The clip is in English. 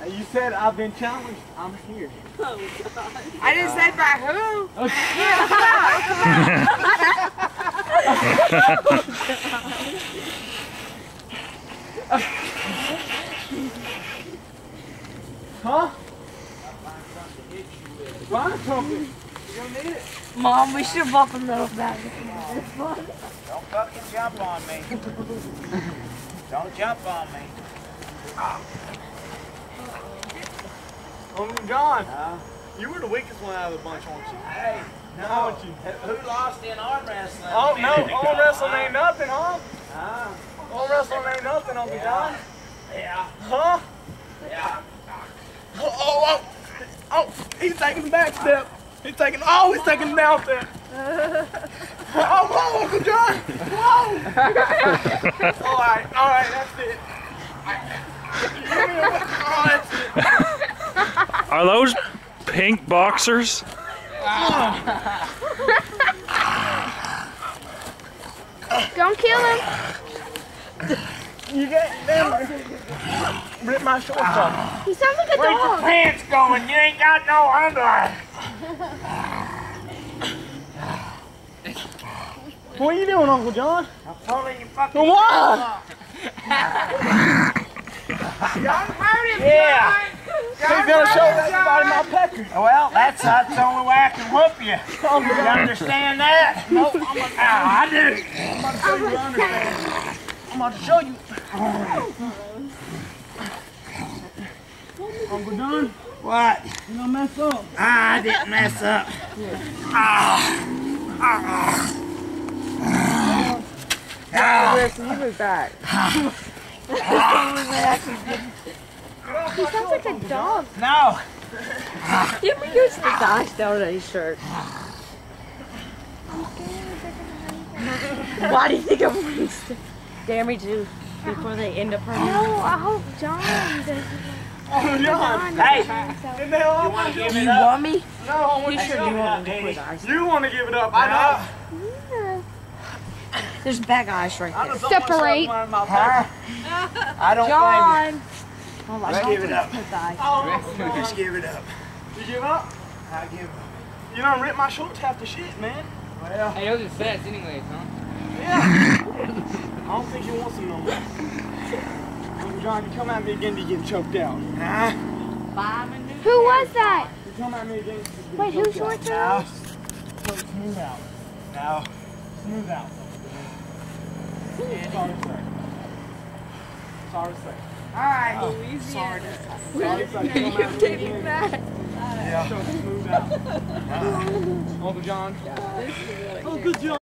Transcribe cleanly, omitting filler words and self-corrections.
You said I've been challenged. I'm here. Oh, God. I didn't say by who. Huh? Find something. You don't need it. Mom, we should bump a little back. Don't fucking jump on me. Don't jump on me. Uncle John, you were the weakest one out of the bunch, weren't you? Hey, no. Who lost in arm wrestling? Oh, no, arm wrestling ain't nothing, huh? Arm wrestling ain't nothing, Uncle John. Yeah. Huh? Yeah. Oh, he's taking the back step. He's taking the down step. Whoa, Uncle John. Whoa. all right, that's it. Oh, that's it. Are those pink boxers? Don't kill him. You get them. Rip my shorts off. He sounds like a Where's your dog. pants going? You ain't got no underwear. What are you doing, Uncle John? I'm pulling your fucking What? Yeah. He's gonna show everybody my pecker. Well, that's the only way I can whoop you. You understand that? No, I do. I'm about to show you. Uncle John, What? you gonna mess up. I didn't mess up. Listen, you move back. He sounds like a dog. No. Give me your dice down on his shirt. Why do you think I'm going to damage you before they end up hurting? No, I hope John doesn't. Uncle John. Hey. Get the hell You off want my to give Do it you up? want me? No, I want You to sure show you you. want me to quit ice? You want to give it up. I know. Yeah. There's a bag of ice right I there. just don't want to Separate. shove mine in my Huh? pecker. I don't blame John. Oh, Let's give it up. Put the ice. Oh, you. Let's give it up. you give up? I give up. You done ripped my shorts half the shit, man. Well, Hey, those are sets anyways, huh? yeah. I don't think you want some no more. Uncle John, you come at me again, you get choked out. Huh? Who was that? You come at me again, you get Wait, whose choked shorts out. are No. So smooth out. No. Smooth out. Sorry to say. Sorry to say. Alright. Sorry to say. Sorry to say. Come at me again. Yeah. So smooth out. Uncle John. Uncle John.